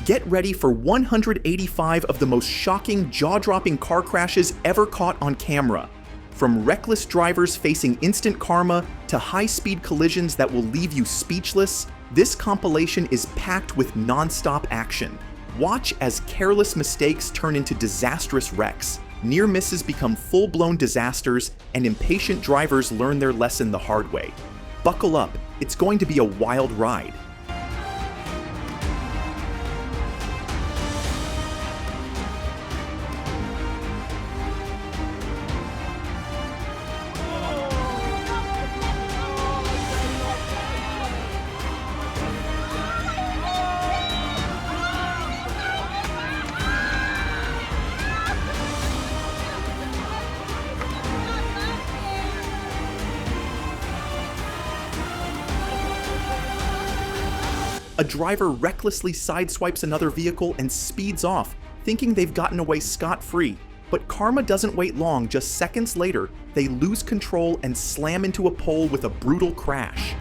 Get ready for 185 of the most shocking, jaw-dropping car crashes ever caught on camera. From reckless drivers facing instant karma to high-speed collisions that will leave you speechless, this compilation is packed with non-stop action. Watch as careless mistakes turn into disastrous wrecks, near misses become full-blown disasters, and impatient drivers learn their lesson the hard way. Buckle up, it's going to be a wild ride. A driver recklessly sideswipes another vehicle and speeds off, thinking they've gotten away scot-free. But karma doesn't wait long. Just seconds later, they lose control and slam into a pole with a brutal crash.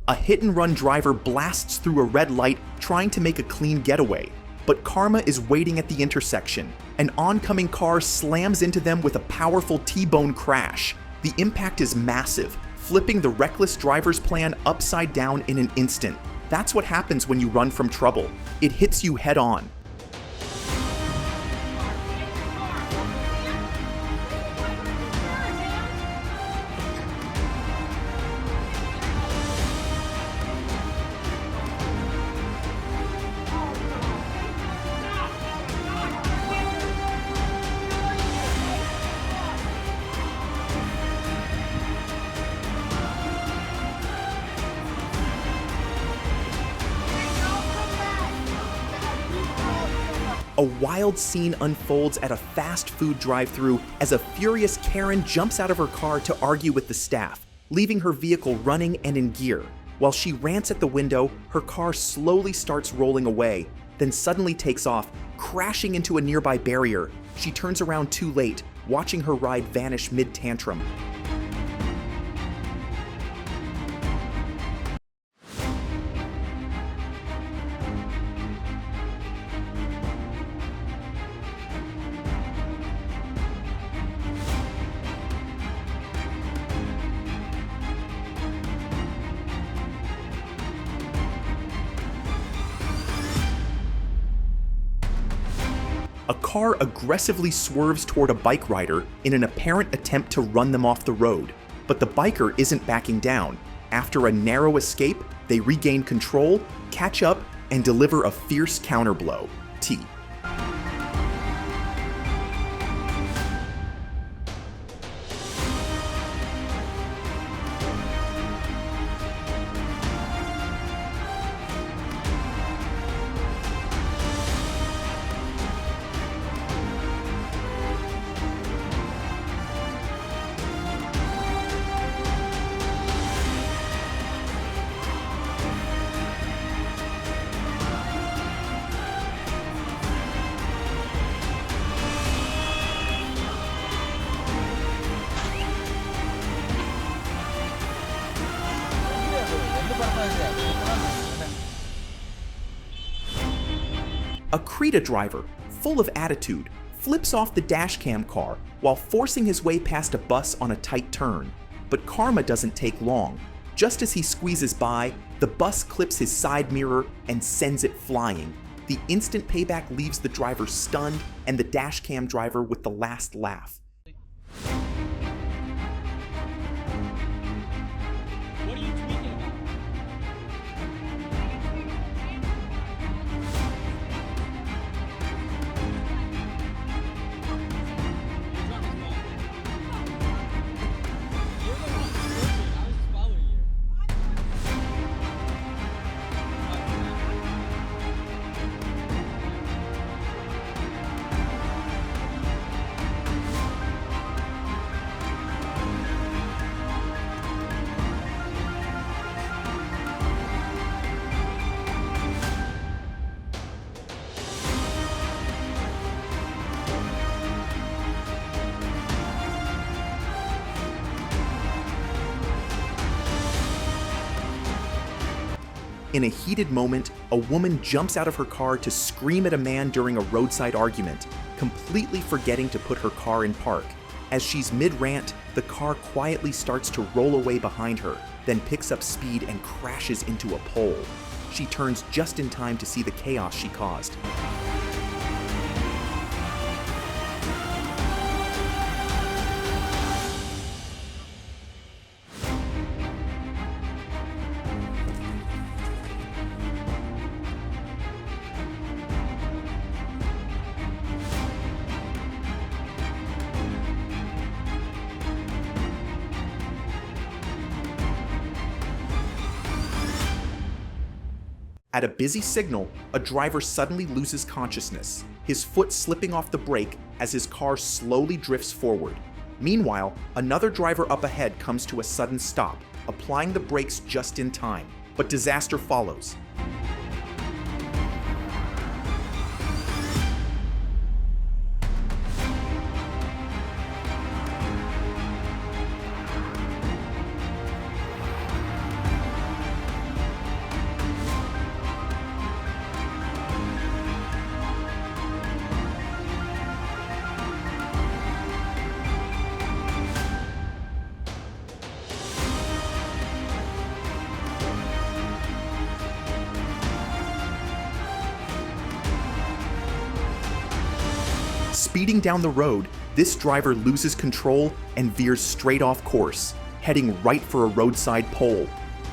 A hit-and-run driver blasts through a red light trying to make a clean getaway, but karma is waiting at the intersection. An oncoming car slams into them with a powerful T-bone crash. The impact is massive, flipping the reckless driver's plan upside down in an instant. That's what happens when you run from trouble. It hits you head-on. A wild scene unfolds at a fast food drive-thru as a furious Karen jumps out of her car to argue with the staff, leaving her vehicle running and in gear. While she rants at the window, her car slowly starts rolling away, then suddenly takes off, crashing into a nearby barrier. She turns around too late, watching her ride vanish mid-tantrum. A car aggressively swerves toward a bike rider in an apparent attempt to run them off the road, but the biker isn't backing down. After a narrow escape, they regain control, catch up, and deliver a fierce counterblow. T. A Creta driver, full of attitude, flips off the dashcam car while forcing his way past a bus on a tight turn. But karma doesn't take long. Just as he squeezes by, the bus clips his side mirror and sends it flying. The instant payback leaves the driver stunned and the dashcam driver with the last laugh. What are you tweaking about? In a heated moment, a woman jumps out of her car to scream at a man during a roadside argument, completely forgetting to put her car in park. As she's mid-rant, the car quietly starts to roll away behind her, then picks up speed and crashes into a pole. She turns just in time to see the chaos she caused. At a busy signal, a driver suddenly loses consciousness, his foot slipping off the brake as his car slowly drifts forward. Meanwhile, another driver up ahead comes to a sudden stop, applying the brakes just in time. But disaster follows. Speeding down the road, this driver loses control and veers straight off course, heading right for a roadside pole.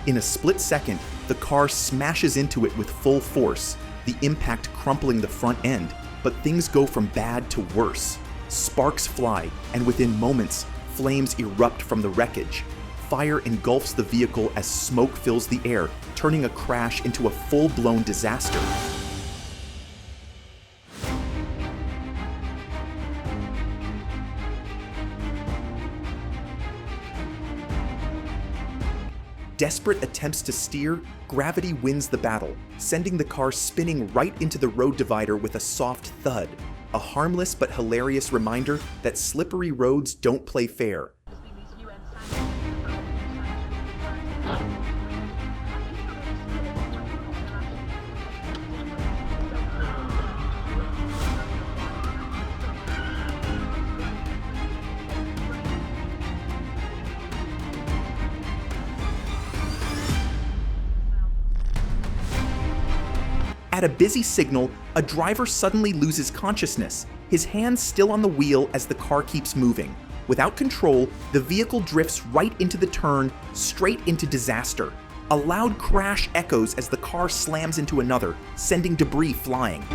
In a split second, the car smashes into it with full force, the impact crumpling the front end, but things go from bad to worse. Sparks fly, and within moments, flames erupt from the wreckage. Fire engulfs the vehicle as smoke fills the air, turning a crash into a full-blown disaster. Desperate attempts to steer, gravity wins the battle, sending the car spinning right into the road divider with a soft thud. A harmless but hilarious reminder that slippery roads don't play fair. At a busy signal, a driver suddenly loses consciousness, his hands still on the wheel as the car keeps moving. Without control, the vehicle drifts right into the turn, straight into disaster. A loud crash echoes as the car slams into another, sending debris flying.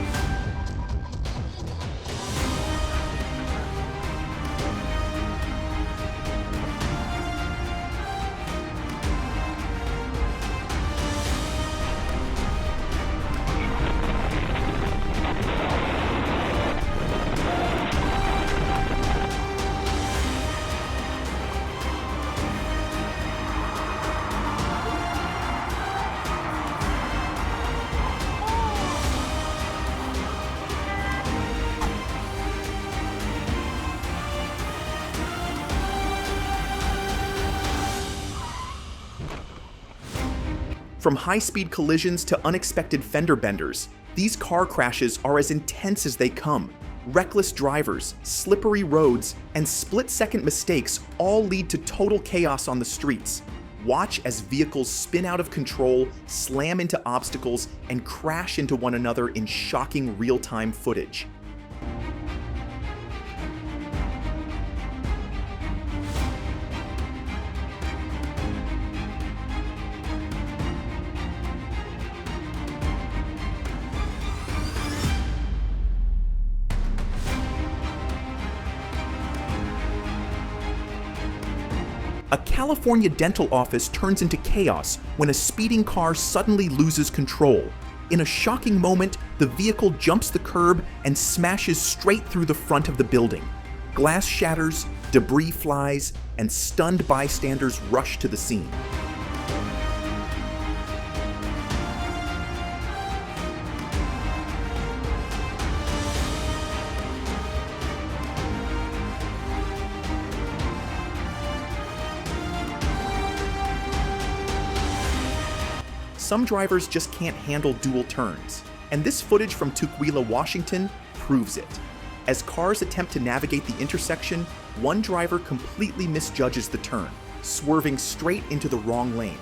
From high-speed collisions to unexpected fender benders, these car crashes are as intense as they come. Reckless drivers, slippery roads, and split-second mistakes all lead to total chaos on the streets. Watch as vehicles spin out of control, slam into obstacles, and crash into one another in shocking real-time footage. A California dental office turns into chaos when a speeding car suddenly loses control. In a shocking moment, the vehicle jumps the curb and smashes straight through the front of the building. Glass shatters, debris flies, and stunned bystanders rush to the scene. some drivers just can't handle dual turns. And this footage from Tukwila, Washington proves it. As cars attempt to navigate the intersection, one driver completely misjudges the turn, swerving straight into the wrong lane.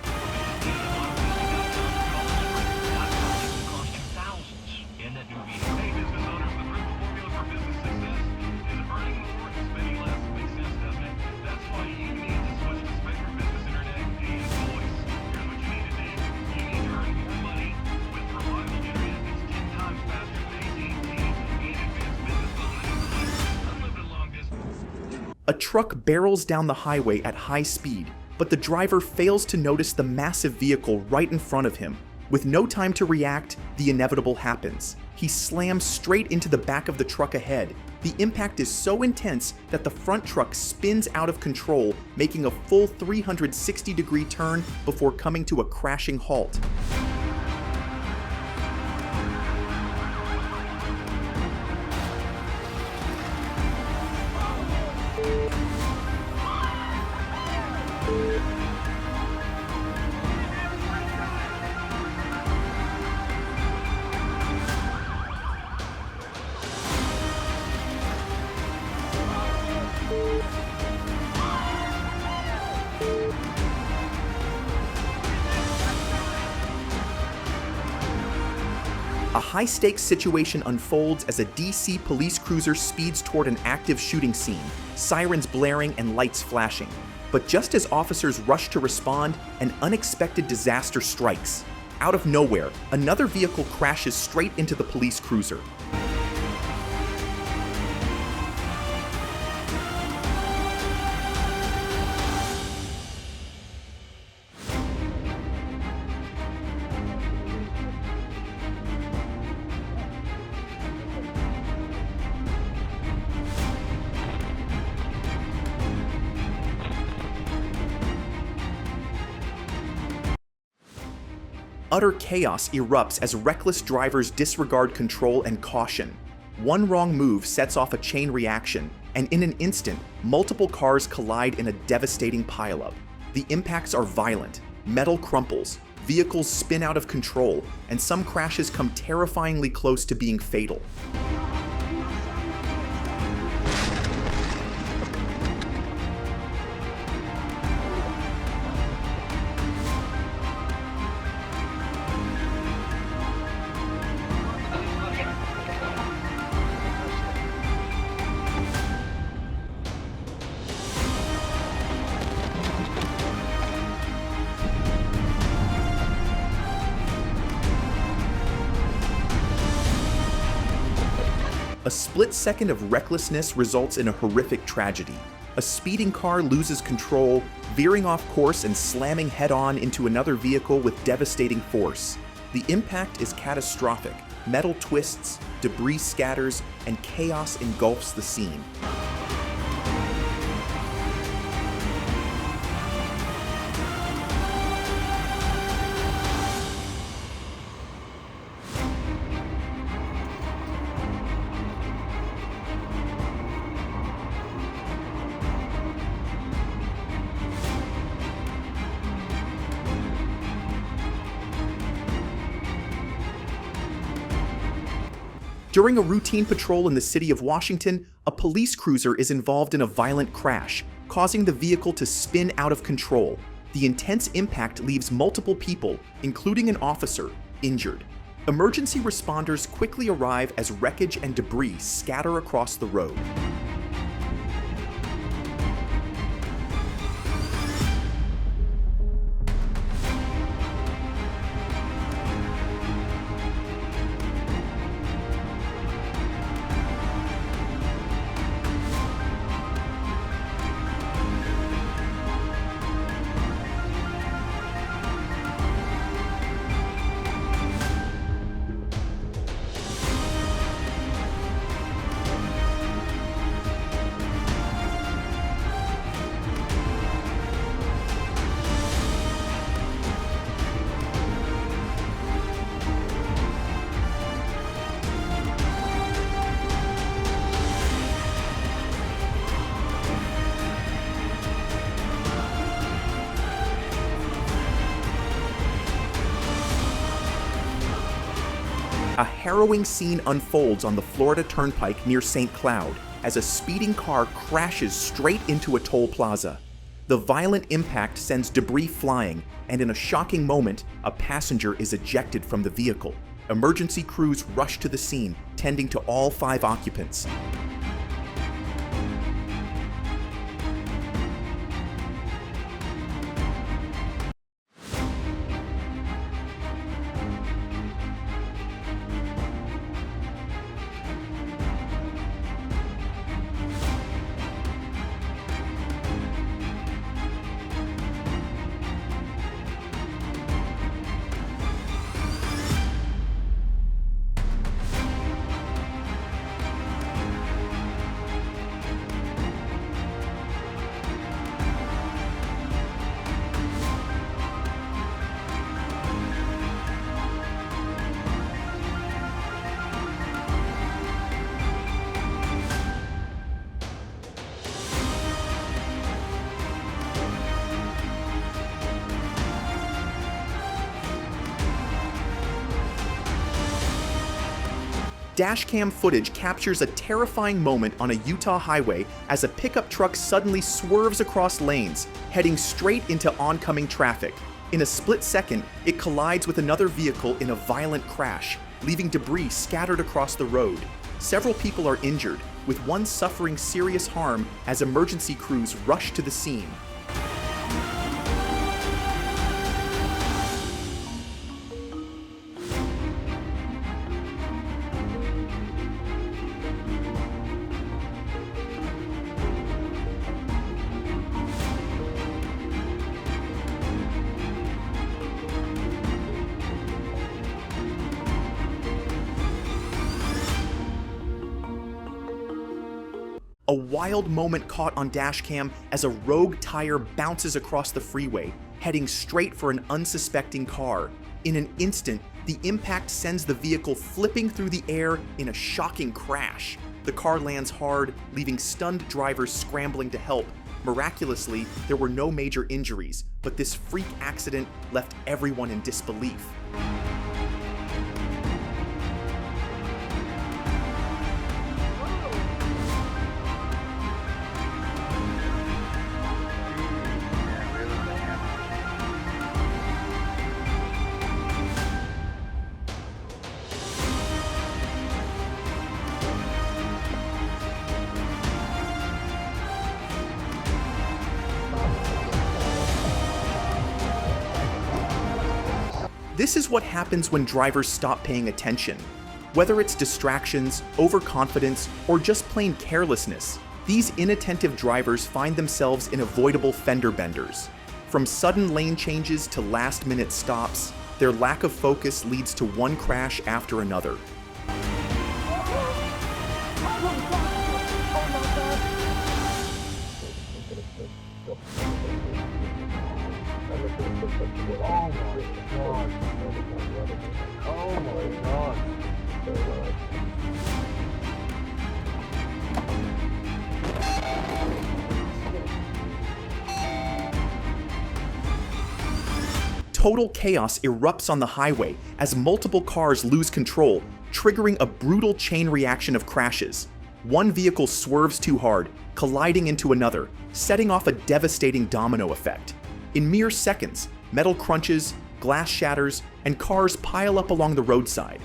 A truck barrels down the highway at high speed, but the driver fails to notice the massive vehicle right in front of him. With no time to react, the inevitable happens. He slams straight into the back of the truck ahead. The impact is so intense that the front truck spins out of control, making a full 360-degree turn before coming to a crashing halt. A high-stakes situation unfolds as a DC police cruiser speeds toward an active shooting scene, sirens blaring and lights flashing. But just as officers rush to respond, an unexpected disaster strikes. Out of nowhere, another vehicle crashes straight into the police cruiser. Utter chaos erupts as reckless drivers disregard control and caution. One wrong move sets off a chain reaction, and in an instant, multiple cars collide in a devastating pileup. The impacts are violent. Metal crumples, vehicles spin out of control, and some crashes come terrifyingly close to being fatal. A split second of recklessness results in a horrific tragedy. A speeding car loses control, veering off course and slamming head-on into another vehicle with devastating force. The impact is catastrophic. Metal twists, debris scatters, and chaos engulfs the scene. During a routine patrol in the city of Washington, a police cruiser is involved in a violent crash, causing the vehicle to spin out of control. The intense impact leaves multiple people, including an officer, injured. Emergency responders quickly arrive as wreckage and debris scatter across the road. A harrowing scene unfolds on the Florida Turnpike near St. Cloud as a speeding car crashes straight into a toll plaza. The violent impact sends debris flying, and in a shocking moment, a passenger is ejected from the vehicle. Emergency crews rush to the scene, tending to all 5 occupants. Dashcam footage captures a terrifying moment on a Utah highway as a pickup truck suddenly swerves across lanes, heading straight into oncoming traffic. In a split second, it collides with another vehicle in a violent crash, leaving debris scattered across the road. Several people are injured, with one suffering serious harm as emergency crews rush to the scene. A wild moment caught on dashcam as a rogue tire bounces across the freeway, heading straight for an unsuspecting car. In an instant, the impact sends the vehicle flipping through the air in a shocking crash. The car lands hard, leaving stunned drivers scrambling to help. Miraculously, there were no major injuries, but this freak accident left everyone in disbelief. This is what happens when drivers stop paying attention. Whether it's distractions, overconfidence, or just plain carelessness, these inattentive drivers find themselves in avoidable fender benders. From sudden lane changes to last-minute stops, their lack of focus leads to one crash after another. Oh my God. Total chaos erupts on the highway as multiple cars lose control, triggering a brutal chain reaction of crashes. One vehicle swerves too hard, colliding into another, setting off a devastating domino effect. In mere seconds, metal crunches, glass shatters, and cars pile up along the roadside.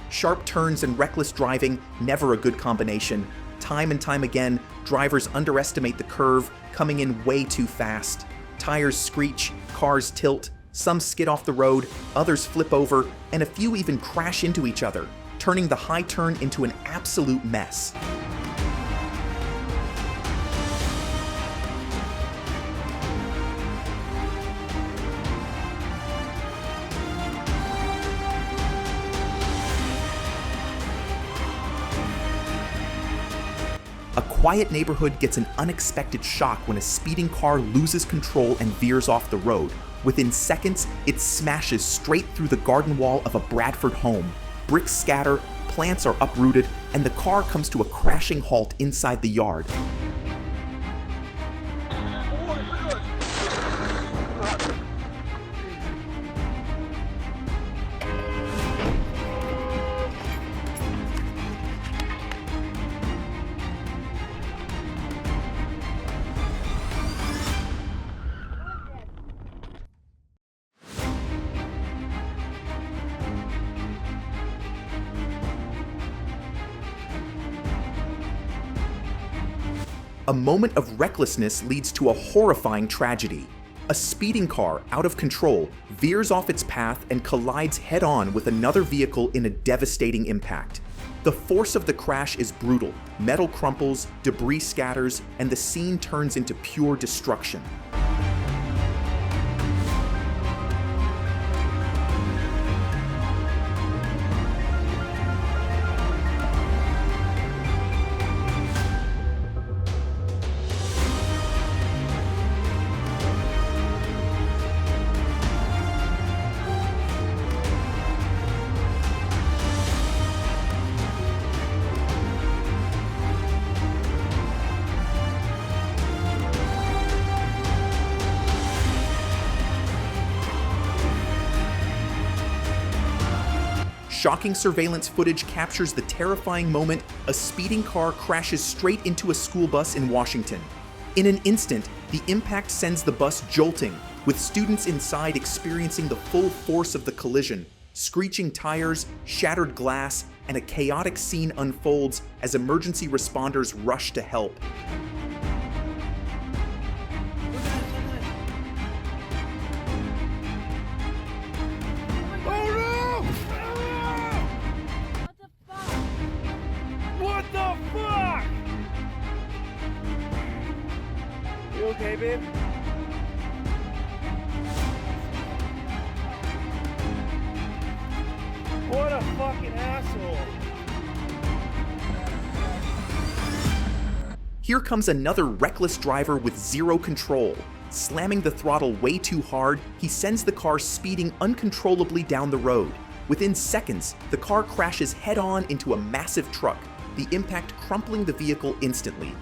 Sharp turns and reckless driving, never a good combination. Time and time again, drivers underestimate the curve, coming in way too fast. Tires screech, cars tilt, some skid off the road, others flip over, and a few even crash into each other, turning the high turn into an absolute mess. A quiet neighborhood gets an unexpected shock when a speeding car loses control and veers off the road. Within seconds, it smashes straight through the garden wall of a Bradford home. Bricks scatter, plants are uprooted, and the car comes to a crashing halt inside the yard. A moment of recklessness leads to a horrifying tragedy. A speeding car, out of control, veers off its path and collides head-on with another vehicle in a devastating impact. The force of the crash is brutal. Metal crumples, debris scatters, and the scene turns into pure destruction. Shocking surveillance footage captures the terrifying moment a speeding car crashes straight into a school bus in Washington. In an instant, the impact sends the bus jolting, with students inside experiencing the full force of the collision. Screeching tires, shattered glass, and a chaotic scene unfolds as emergency responders rush to help. You okay, babe? What a fucking asshole. Here comes another reckless driver with zero control. Slamming the throttle way too hard, he sends the car speeding uncontrollably down the road. Within seconds, the car crashes head-on into a massive truck, the impact crumpling the vehicle instantly.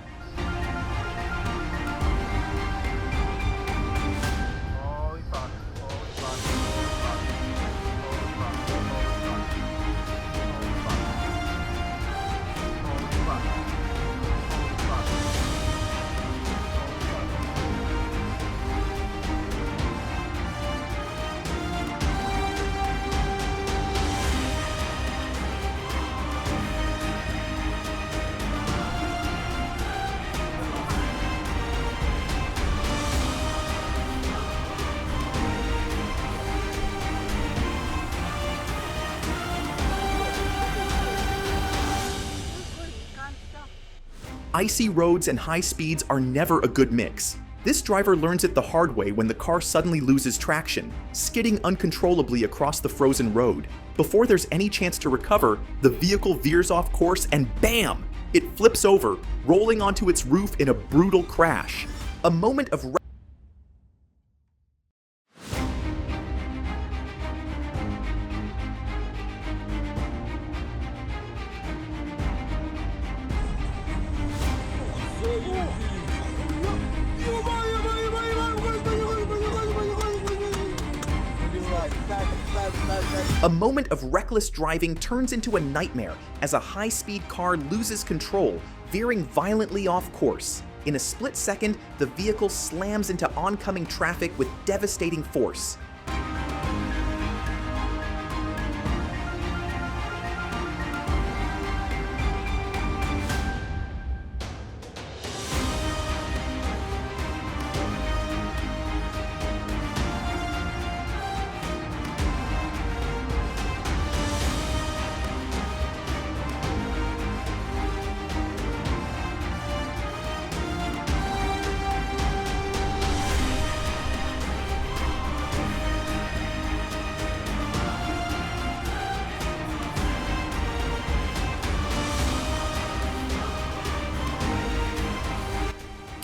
Icy roads and high speeds are never a good mix. This driver learns it the hard way when the car suddenly loses traction, skidding uncontrollably across the frozen road. Before there's any chance to recover, the vehicle veers off course and BAM! It flips over, rolling onto its roof in a brutal crash. A moment of A moment of reckless driving turns into a nightmare as a high-speed car loses control, veering violently off course. In a split second, the vehicle slams into oncoming traffic with devastating force.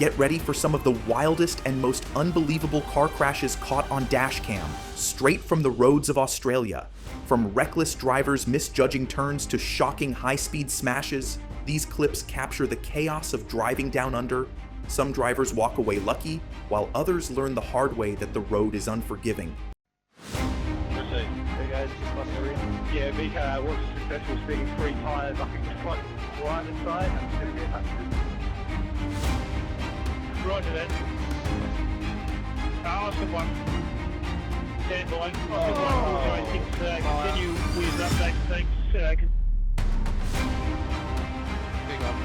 Get ready for some of the wildest and most unbelievable car crashes caught on dashcam, straight from the roads of Australia. From From reckless drivers misjudging turns to shocking high-speed smashes, these clips capture the chaos of driving down under. Some drivers walk away lucky, while others learn the hard way that the road is unforgiving. Hey guys, just must read. Yeah, VK was successful speeding 3 tyres up in front right hand side. I'm just going to get back to Roger that. Awesome one. Stand by. Continue with update. Thanks. Big up.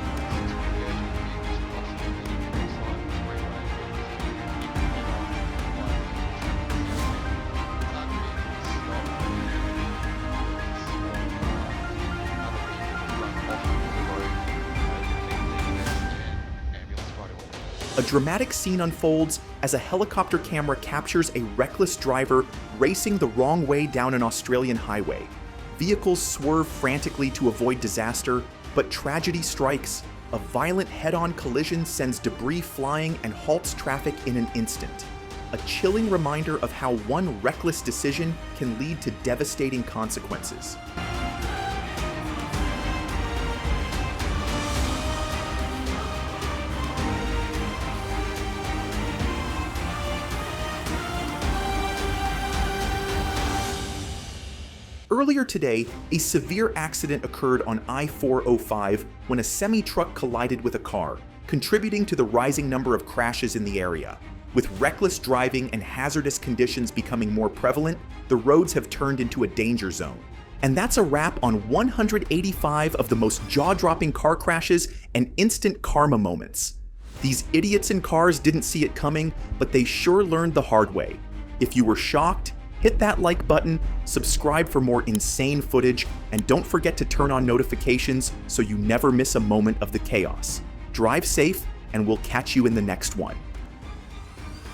A dramatic scene unfolds as a helicopter camera captures a reckless driver racing the wrong way down an Australian highway. Vehicles swerve frantically to avoid disaster, but tragedy strikes. A violent head-on collision sends debris flying and halts traffic in an instant. A chilling reminder of how one reckless decision can lead to devastating consequences. Earlier today, a severe accident occurred on I-405 when a semi-truck collided with a car, contributing to the rising number of crashes in the area. With reckless driving and hazardous conditions becoming more prevalent, the roads have turned into a danger zone. And that's a wrap on 185 of the most jaw-dropping car crashes and instant karma moments. These idiots in cars didn't see it coming, but they sure learned the hard way. If you were shocked, hit that like button, subscribe for more insane footage, and don't forget to turn on notifications so you never miss a moment of the chaos. Drive safe, and we'll catch you in the next one.